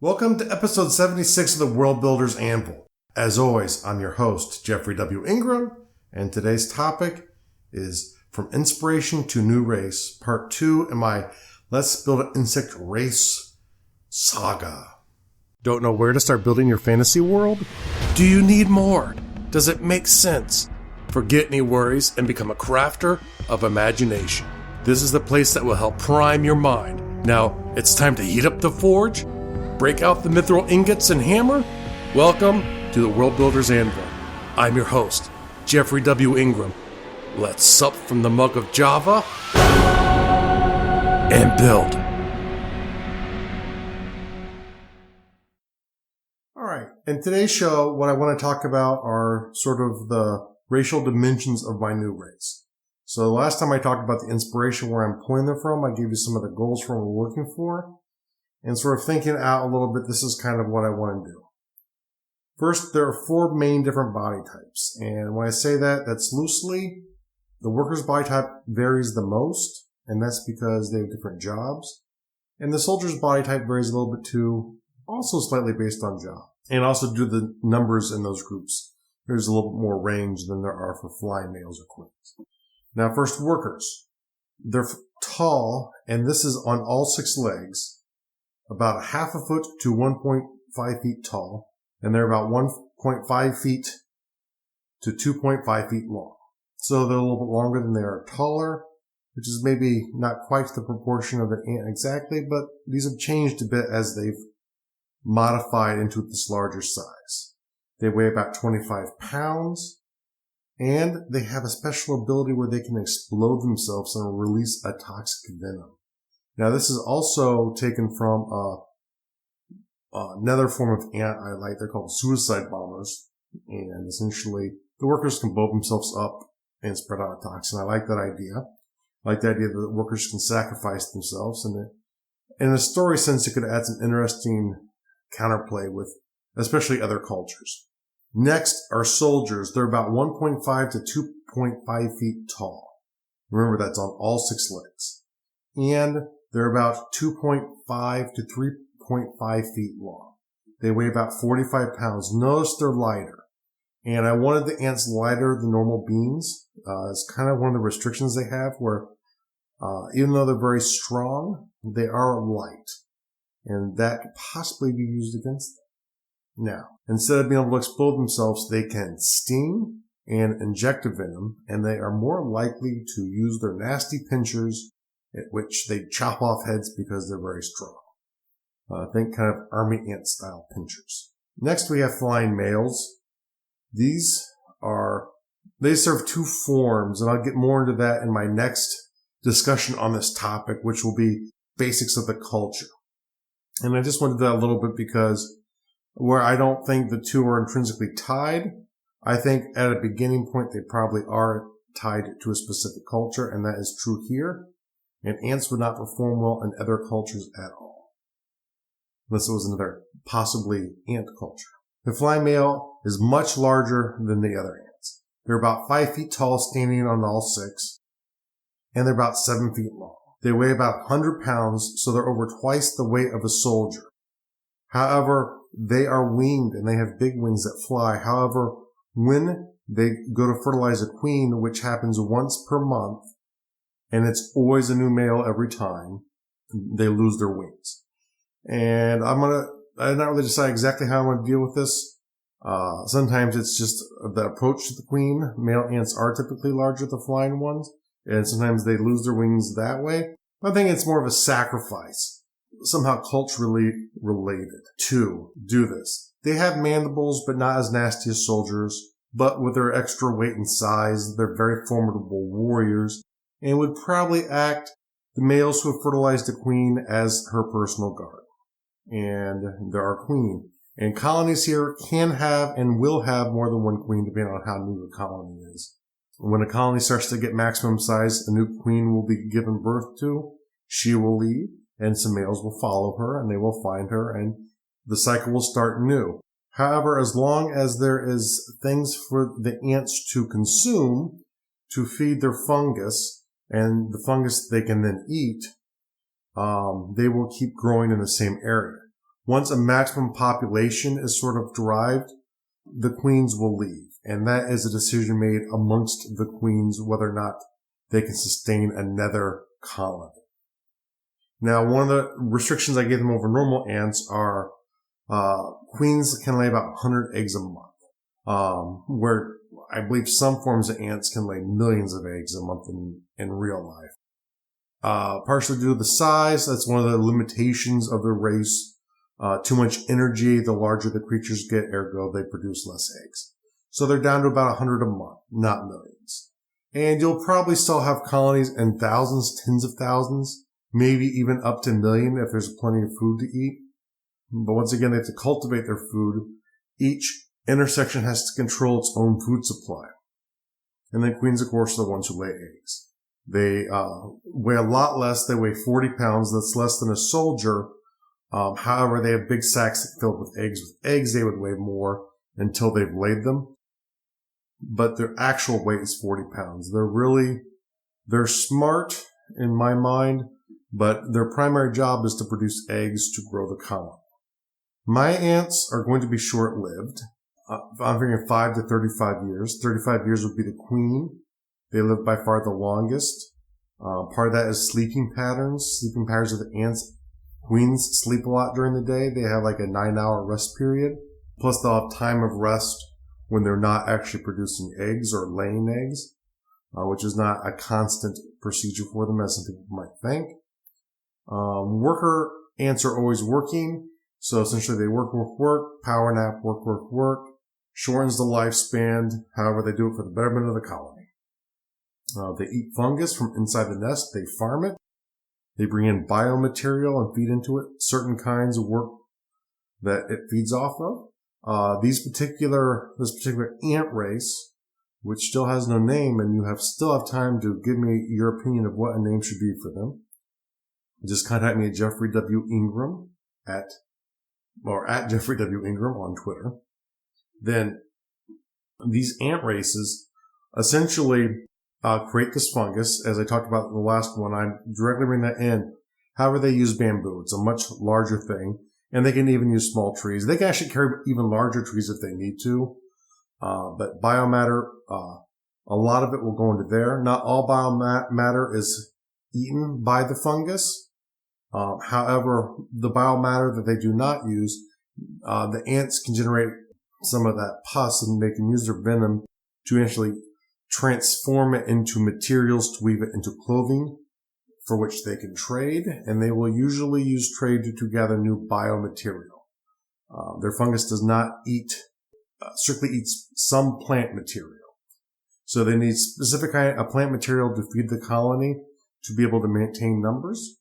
Welcome to episode 76 of the World Builders Anvil. As always, I'm your host, Jeffrey W. Ingram, and today's topic is From Inspiration to New Race, part 2 in my Let's Build an Insect Race saga. Don't know where to start building your fantasy world? Do you need more? Does it make sense? Forget any worries and become a crafter of imagination. This is the place that will help prime your mind. Now, it's time to heat up the forge, break out the mithril ingots and hammer. Welcome to the World Builders Anvil. I'm your host, Jeffrey W. Ingram. Let's sup from the mug of Java and build. All right, in today's show, what I want to talk about are sort of the racial dimensions of my new race. So the last time I talked about the inspiration, where I'm pulling them from, I gave you some of the goals for what we're looking for. And sort of thinking out a little bit, this is kind of what I want to do. First, there are 4 main different body types. And when I say that, that's loosely. The worker's body type varies the most, and that's because they have different jobs. And the soldier's body type varies a little bit too, also slightly based on job. And also due to the numbers in those groups, there's a little bit more range than there are for flying males or queens. Now, first, workers. They're tall, and this is on all 6 legs. About a half a foot to 1.5 feet tall, and they're about 1.5 feet to 2.5 feet long. So they're a little bit longer than they are taller, which is maybe not quite the proportion of an ant exactly, but these have changed a bit as they've modified into this larger size. They weigh about 25 pounds, and they have a special ability where they can explode themselves and release a toxic venom. Now, this is also taken from another form of ant I like. They're called suicide bombers. And essentially, the workers can blow themselves up and spread out a toxin. I like that idea. I like the idea that the workers can sacrifice themselves. And in a story sense, it could add some interesting counterplay with especially other cultures. Next are soldiers. They're about 1.5 to 2.5 feet tall. Remember, that's on all 6 legs. And they're about 2.5 to 3.5 feet long. They weigh about 45 pounds. Notice they're lighter. And I wanted the ants lighter than normal beings. It's kind of one of the restrictions they have where, even though they're very strong, they are light. And that could possibly be used against them. Now, instead of being able to explode themselves, they can sting and inject a venom, and they are more likely to use their nasty pinchers, at which they chop off heads because they're very strong. Think kind of army ant style pinchers. Next we have flying males. They serve 2 forms, and I'll get more into that in my next discussion on this topic, which will be basics of the culture. And I just wanted to do that a little bit because where I don't think the 2 are intrinsically tied, I think at a beginning point they probably are tied to a specific culture, and that is true here. And ants would not perform well in other cultures at all, unless it was another possibly ant culture. The flying male is much larger than the other ants. They're about 5 feet tall, standing on all 6, and they're about 7 feet long. They weigh about 100 pounds, so they're over twice the weight of a soldier. However, they are winged, and they have big wings that fly. However, when they go to fertilize a queen, which happens once per month, and it's always a new male every time, they lose their wings. And I'm not really decide exactly how I'm going to deal with this. Sometimes it's just the approach to the queen. Male ants are typically larger than the flying ones, and sometimes they lose their wings that way. I think it's more of a sacrifice, somehow culturally related to do this. They have mandibles, but not as nasty as soldiers. But with their extra weight and size, they're very formidable warriors, and would probably act the males who have fertilized the queen as her personal guard. And they're our queen. And colonies here can have and will have more than one queen depending on how new the colony is. When a colony starts to get maximum size, a new queen will be given birth to. She will leave, and some males will follow her, and they will find her, and the cycle will start new. However, as long as there is things for the ants to consume to feed their fungus, and the fungus they can then eat, they will keep growing in the same area. once a maximum population is sort of derived, the queens will leave. And that is a decision made amongst the queens whether or not they can sustain another colony. Now, one of the restrictions I gave them over normal ants are queens can lay about 100 eggs a month, where I believe some forms of ants can lay millions of eggs a month in real life. Partially due to the size, that's one of the limitations of the race. Too much energy, the larger the creatures get, ergo they produce less eggs. So they're down to about 100 a month, not millions. And you'll probably still have colonies in thousands, tens of thousands, maybe even up to a million if there's plenty of food to eat. But once again, they have to cultivate their food. Each intersection has to control its own food supply. And then queens, of course, are the ones who lay eggs. They weigh a lot less. They weigh 40 pounds. That's less than a soldier. However, they have big sacks filled with eggs. With eggs, they would weigh more until they've laid them. But their actual weight is 40 pounds. They're smart in my mind, but their primary job is to produce eggs to grow the colony. My ants are going to be short-lived. I'm figuring 5 to 35 years. 35 years would be the queen. They live by far the longest. Part of that is sleeping patterns. Sleeping patterns of the ants. Queens sleep a lot during the day. They have like a 9-hour rest period. Plus they'll have time of rest when they're not actually producing eggs or laying eggs, which is not a constant procedure for them as some people might think. Worker ants are always working. So essentially they work, power nap, work. Shortens the lifespan. However, they do it for the betterment of the colony. They eat fungus from inside the nest. They farm it. They bring in biomaterial and feed into it certain kinds of work that it feeds off of. This particular ant race, which still has no name, and you still have time to give me your opinion of what a name should be for them. Just contact me at Jeffrey W. Ingram at Jeffrey W. Ingram on Twitter. Then these ant races essentially create this fungus, as I talked about in the last one. I'm directly bringing that in. However, they use bamboo. It's a much larger thing, and they can even use small trees. They can actually carry even larger trees if they need to. But biomatter, a lot of it will go into there. Not all biomatter is eaten by the fungus. However, the biomatter that they do not use, the ants can generate some of that pus, and they can use their venom to actually transform it into materials to weave it into clothing for which they can trade, and they will usually use trade to gather new biomaterial. Their fungus does not strictly eats some plant material. So they need specific plant material to feed the colony to be able to maintain numbers.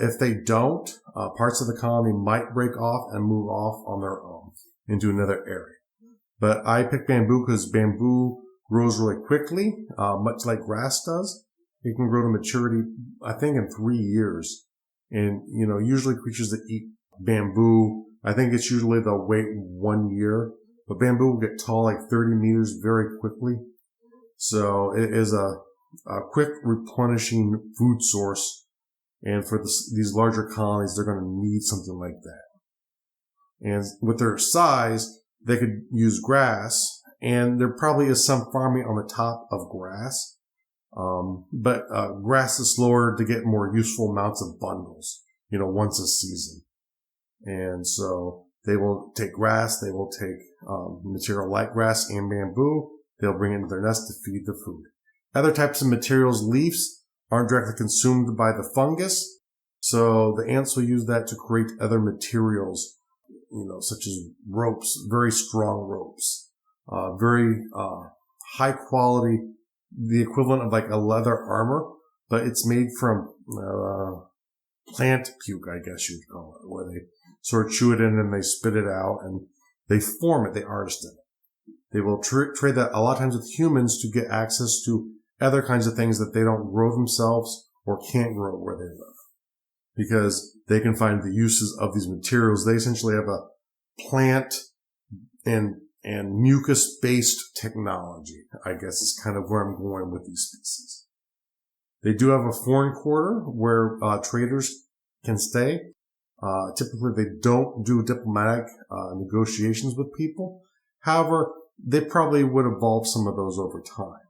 If they don't, parts of the colony might break off and move off on their own into another area. But I picked bamboo because bamboo grows really quickly, much like grass does. It can grow to maturity, I think, in 3 years. And, usually creatures that eat bamboo, I think it's usually they'll wait 1 year. But bamboo will get tall like 30 meters very quickly. So it is a quick replenishing food source. And for these larger colonies, they're going to need something like that. And with their size, they could use grass. And there probably is some farming on the top of grass. But grass is slower to get more useful amounts of bundles, once a season. And so they will take grass, they will take material like grass and bamboo. They'll bring it into their nest to feed the food. Other types of materials, leaves, aren't directly consumed by the fungus. So the ants will use that to create other materials, such as ropes, very strong ropes, very high quality, the equivalent of like a leather armor, but it's made from plant puke, I guess you'd call it, where they sort of chew it in and they spit it out and they form it, they harvest it. They will trade that a lot of times with humans to get access to other kinds of things that they don't grow themselves or can't grow where they live, because they can find the uses of these materials. They essentially have a plant and mucus-based technology, I guess is kind of where I'm going with these species. They do have a foreign quarter where traders can stay. Typically, they don't do diplomatic negotiations with people. However, they probably would evolve some of those over time.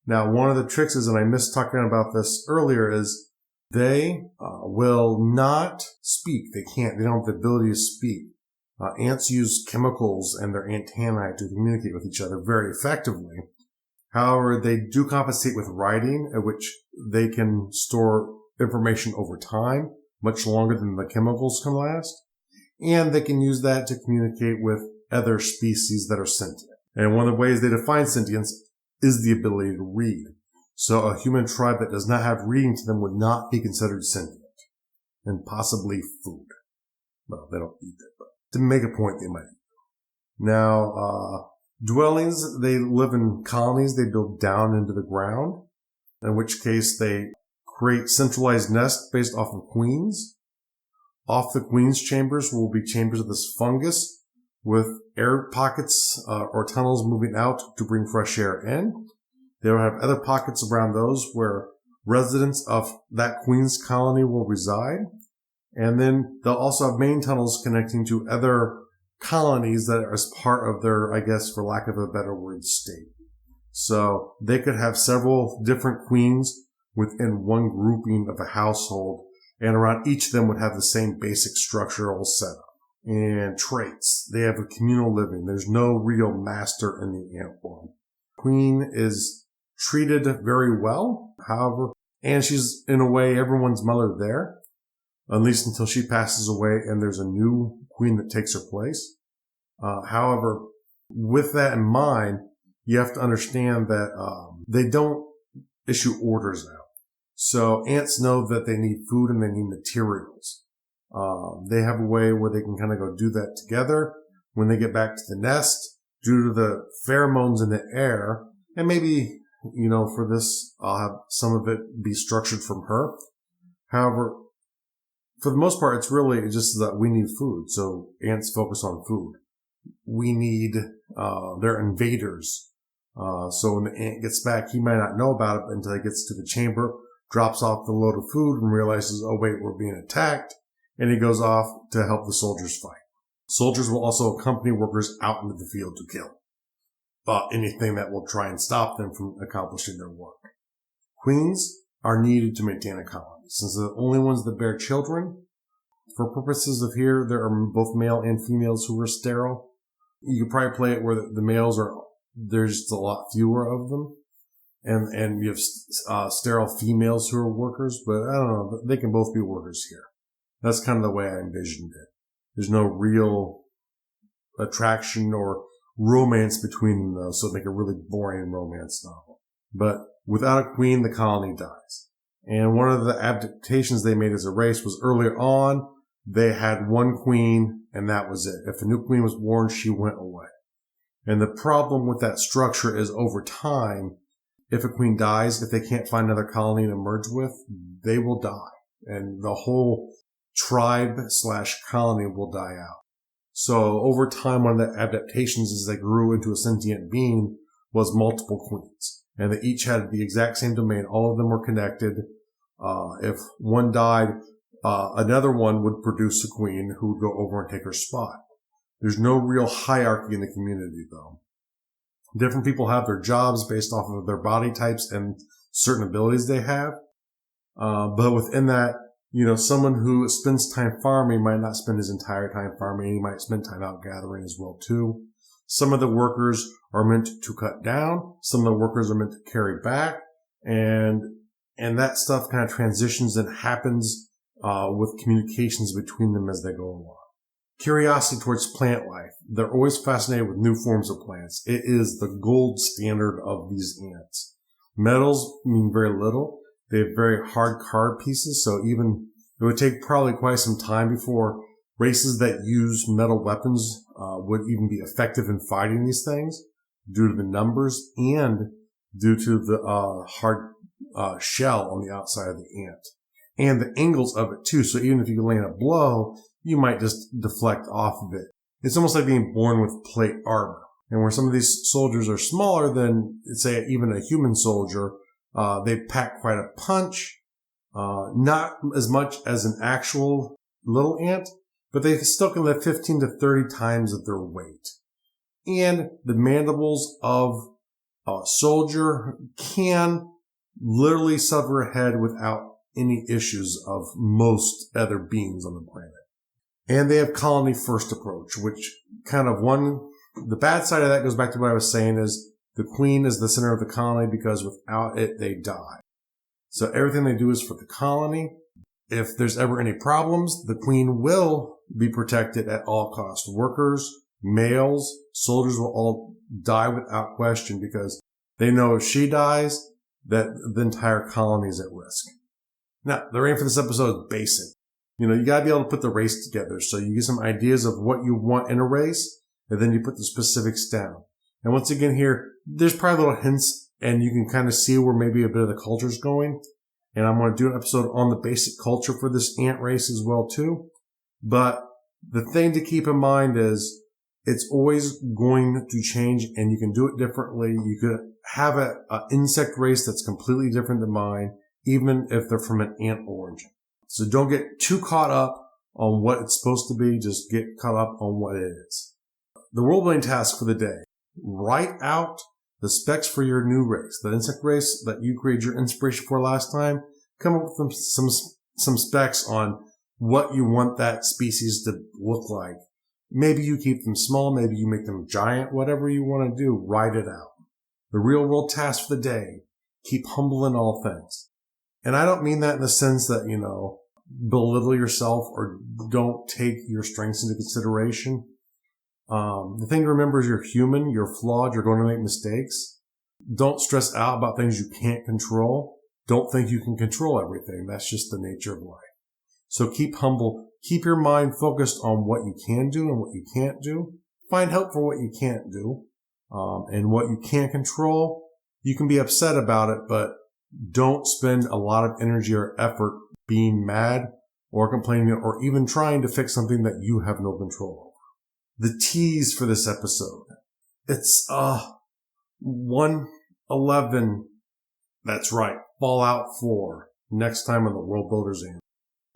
Now, one of the tricks is, and I missed talking about this earlier, is they will not speak. They can't. They don't have the ability to speak. Ants use chemicals and their antennae to communicate with each other very effectively. However, they do compensate with writing, at which they can store information over time, much longer than the chemicals can last. And they can use that to communicate with other species that are sentient. And one of the ways they define sentience is the ability to read. So a human tribe that does not have reading to them would not be considered sentient. And possibly food. Well, they don't eat it, but to make a point, they might eat. Now, dwellings, they live in colonies. They build down into the ground, in which case they create centralized nests based off of queens. Off the queen's chambers will be chambers of this fungus with air pockets or tunnels moving out to bring fresh air in. They will have other pockets around those where residents of that queen's colony will reside. And then they'll also have main tunnels connecting to other colonies that are as part of their, I guess, for lack of a better word, state. So they could have several different queens within one grouping of a household, and around each of them would have the same basic structural setup and traits. They have a communal living. There's no real master in the ant world. Queen is treated very well, however, and she's in a way everyone's mother there, at least until she passes away and there's a new queen that takes her place. However, with that in mind, you have to understand that they don't issue orders out. So ants know that they need food and they need materials. They have a way where they can kind of go do that together. When they get back to the nest, due to the pheromones in the air, and maybe, for this, I'll have some of it be structured from her. However, for the most part, it's really just that we need food. So ants focus on food. We need, they're invaders. So when the ant gets back, he might not know about it until he gets to the chamber, drops off the load of food and realizes, oh wait, we're being attacked. And he goes off to help the soldiers fight. Soldiers will also accompany workers out into the field to kill anything that will try and stop them from accomplishing their work. Queens are needed to maintain a colony. Since they're the only ones that bear children, for purposes of here, there are both male and females who are sterile. You could probably play it where the males there's just a lot fewer of them. And you have sterile females who are workers, but I don't know, they can both be workers here. That's kind of the way I envisioned it. There's no real attraction or romance between them, though, so it'd make a really boring romance novel. But without a queen, the colony dies. And one of the adaptations they made as a race was earlier on, they had one queen, and that was it. If a new queen was born, she went away. And the problem with that structure is over time, if a queen dies, if they can't find another colony to merge with, they will die. And the whole tribe/colony will die out. So over time, one of the adaptations as they grew into a sentient being was multiple queens. And they each had the exact same domain. All of them were connected. If one died, another one would produce a queen who would go over and take her spot. There's no real hierarchy in the community, though. Different people have their jobs based off of their body types and certain abilities they have. But within that, someone who spends time farming might not spend his entire time farming. He might spend time out gathering as well, too. Some of the workers are meant to cut down. Some of the workers are meant to carry back. And that stuff kind of transitions and happens with communications between them as they go along. Curiosity towards plant life. They're always fascinated with new forms of plants. It is the gold standard of these ants. Metals mean very little. They have very hard card pieces, so even it would take probably quite some time before races that use metal weapons would even be effective in fighting these things due to the numbers and due to the hard shell on the outside of the ant and the angles of it too. So even if you land a blow, you might just deflect off of it. It's almost like being born with plate armor. And where some of these soldiers are smaller than, say, even a human soldier, they pack quite a punch. Not as much as an actual little ant, but they still can lift 15 to 30 times of their weight. And the mandibles of a soldier can literally sever a head without any issues of most other beings on the planet. And they have colony first approach, which kind of the bad side of that goes back to what I was saying is the queen is the center of the colony because without it, they die. So everything they do is for the colony. If there's ever any problems, the queen will be protected at all costs. Workers, males, soldiers will all die without question because they know if she dies, that the entire colony is at risk. Now, the rating for this episode is basic. You got to be able to put the race together. So you get some ideas of what you want in a race, and then you put the specifics down. And once again here, there's probably little hints, and you can kind of see where maybe a bit of the culture is going. And I'm going to do an episode on the basic culture for this ant race as well, too. But the thing to keep in mind is it's always going to change, and you can do it differently. You could have an insect race that's completely different than mine, even if they're from an ant origin. So don't get too caught up on what it's supposed to be. Just get caught up on what it is. The world building task for the day. Write out the specs for your new race, the insect race that you created your inspiration for last time. Come up with some specs on what you want that species to look like. Maybe you keep them small, maybe you make them giant, whatever you want to do, write it out. The real world task for the day, keep humble in all things. And I don't mean that in the sense that, belittle yourself or don't take your strengths into consideration. The thing to remember is you're human, you're flawed, you're going to make mistakes. Don't stress out about things you can't control. Don't think you can control everything. That's just the nature of life. So keep humble. Keep your mind focused on what you can do and what you can't do. Find help for what you can't do. And what you can't control, you can be upset about it, but don't spend a lot of energy or effort being mad or complaining or even trying to fix something that you have no control over. The tease for this episode. It's 111. That's right. Fallout 4. Next time on the World Builders Anvil.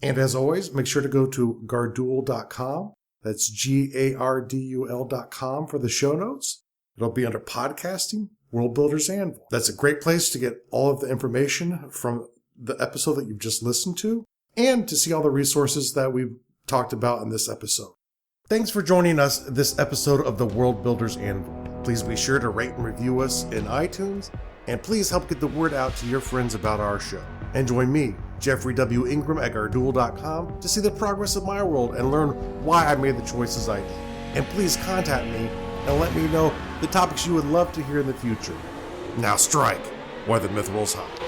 And as always, make sure to go to gardul.com. That's GARDUL.com for the show notes. It'll be under podcasting, World Builders Anvil. That's a great place to get all of the information from the episode that you've just listened to and to see all the resources that we've talked about in this episode. Thanks for joining us this episode of the World Builders Anvil. Please be sure to rate and review us in iTunes, and please help get the word out to your friends about our show. And join me, Jeffrey W. Ingram at gardul.com to see the progress of my world and learn why I made the choices I did. And please contact me and let me know the topics you would love to hear in the future. Now strike while the myth rolls high.